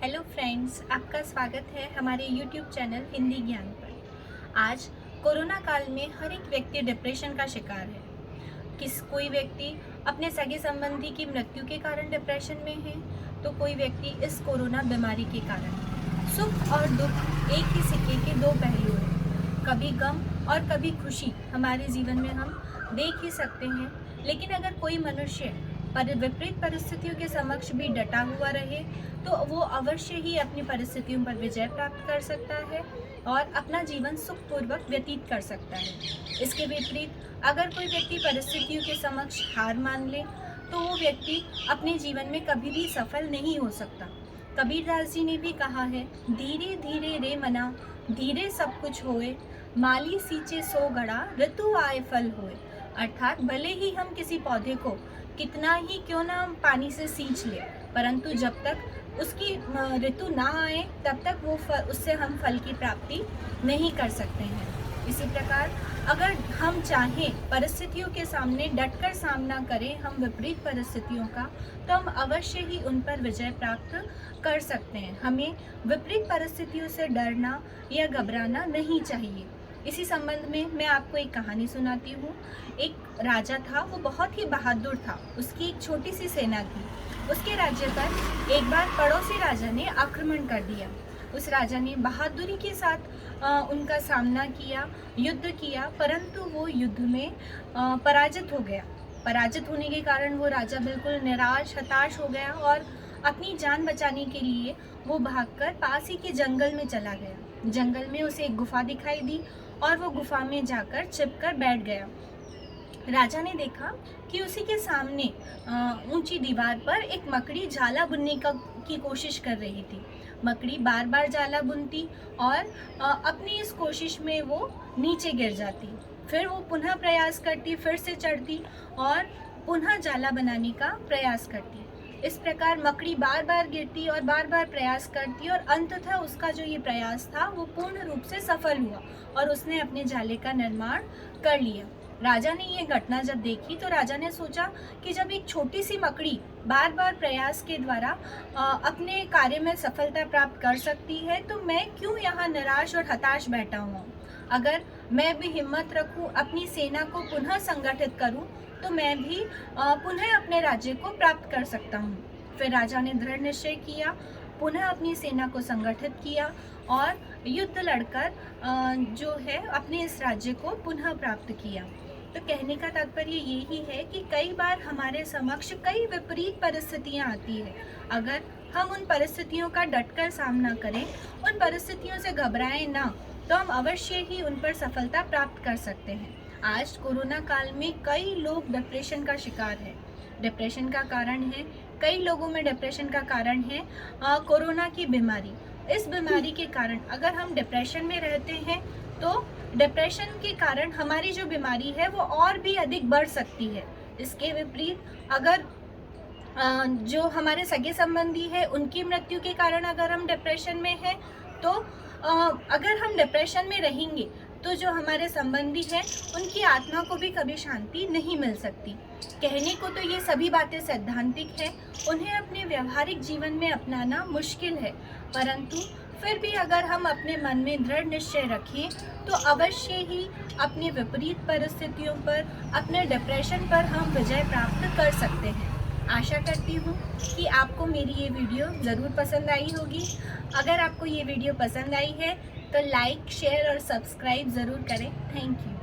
Hello friends, आपका स्वागत है हमारे यूट्यूब चैनल हिंदी ज्ञान पर। आज कोरोना काल में हर एक व्यक्ति डिप्रेशन का शिकार है। कोई व्यक्ति अपने सगे संबंधी की मृत्यु के कारण डिप्रेशन में है, तो कोई व्यक्ति इस कोरोना बीमारी के कारण। सुख और दुख एक ही सिक्के के दो पहलू हैं। कभी गम और कभी खुशी हमारे जीवन में हम देख ही सकते हैं, लेकिन अगर कोई मनुष्य विपरीत परिस्थितियों के समक्ष भी डटा हुआ रहे तो वो अवश्य ही अपनी परिस्थितियों पर विजय प्राप्त कर सकता है और अपना जीवन सुखपूर्वक व्यतीत कर सकता है। इसके विपरीत अगर कोई व्यक्ति परिस्थितियों के समक्ष हार मान ले तो वो व्यक्ति अपने जीवन में कभी भी सफल नहीं हो सकता। कबीरदास जी ने भी कहा है, धीरे धीरे रे मना धीरे सब कुछ होए, माली सींचे सो गड़ा ऋतु आए फल होए। अर्थात भले ही हम किसी पौधे को कितना ही क्यों ना पानी से सींच ले, परंतु जब तक उसकी ऋतु ना आए तब तक उससे हम फल की प्राप्ति नहीं कर सकते हैं। इसी प्रकार अगर हम चाहें परिस्थितियों के सामने डटकर सामना करें हम विपरीत परिस्थितियों का, तो हम अवश्य ही उन पर विजय प्राप्त कर सकते हैं। हमें विपरीत परिस्थितियों से डरना या घबराना नहीं चाहिए। इसी संबंध में मैं आपको एक कहानी सुनाती हूँ। एक राजा था, वो बहुत ही बहादुर था। उसकी एक छोटी सी सेना थी। उसके राज्य पर एक बार पड़ोसी राजा ने आक्रमण कर दिया। उस राजा ने बहादुरी के साथ उनका सामना किया, युद्ध किया, परंतु वो युद्ध में पराजित हो गया। पराजित होने के कारण वो राजा बिल्कुल निराश हताश हो गया और अपनी जान बचाने के लिए वो भागकर पास ही के जंगल में चला गया। जंगल में उसे एक गुफा दिखाई दी और वो गुफा में जाकर छिपकर बैठ गया। राजा ने देखा कि उसी के सामने ऊंची दीवार पर एक मकड़ी जाला बुनने की कोशिश कर रही थी। मकड़ी बार बार जाला बुनती और अपनी इस कोशिश में वो नीचे गिर जाती। फिर वो पुनः प्रयास करती, फिर से चढ़ती और पुनः जाला बनाने का प्रयास करती। इस प्रकार मकड़ी बार बार गिरती और बार बार प्रयास करती और अंततः उसका जो ये प्रयास था वो पूर्ण रूप से सफल हुआ और उसने अपने जाले का निर्माण कर लिया। राजा ने ये घटना जब देखी तो राजा ने सोचा कि जब एक छोटी सी मकड़ी बार बार प्रयास के द्वारा अपने कार्य में सफलता प्राप्त कर सकती है, तो मैं क्यों यहाँ निराश और हताश बैठा हूँ। अगर मैं भी हिम्मत रखूँ, अपनी सेना को पुनः संगठित करूँ, तो मैं भी पुनः अपने राज्य को प्राप्त कर सकता हूँ। फिर राजा ने दृढ़ निश्चय किया, पुनः अपनी सेना को संगठित किया और युद्ध लड़कर जो है अपने इस राज्य को पुनः प्राप्त किया। तो कहने का तात्पर्य यही है कि कई बार हमारे समक्ष कई विपरीत परिस्थितियाँ आती है। अगर हम उन परिस्थितियों का डटकर सामना करें, उन परिस्थितियों से घबराएं ना, तो हम अवश्य ही उन पर सफलता प्राप्त कर सकते हैं। आज कोरोना काल में कई लोग डिप्रेशन का शिकार है। डिप्रेशन का कारण है, कई लोगों में डिप्रेशन का कारण है कोरोना की बीमारी। इस बीमारी के कारण अगर हम डिप्रेशन में रहते हैं तो डिप्रेशन के कारण हमारी जो बीमारी है वो और भी अधिक बढ़ सकती है। इसके विपरीत अगर जो हमारे सगे संबंधी है उनकी मृत्यु के कारण अगर हम डिप्रेशन में हैं, तो अगर हम डिप्रेशन में रहेंगे तो जो हमारे संबंधी हैं उनकी आत्मा को भी कभी शांति नहीं मिल सकती। कहने को तो ये सभी बातें सैद्धांतिक हैं, उन्हें अपने व्यवहारिक जीवन में अपनाना मुश्किल है, परंतु फिर भी अगर हम अपने मन में दृढ़ निश्चय रखें तो अवश्य ही अपनी विपरीत परिस्थितियों पर, अपने डिप्रेशन पर हम विजय प्राप्त कर सकते हैं। आशा करती हूँ कि आपको मेरी ये वीडियो ज़रूर पसंद आई होगी। अगर आपको ये वीडियो पसंद आई है तो लाइक, शेयर और सब्सक्राइब ज़रूर करें। Thank you.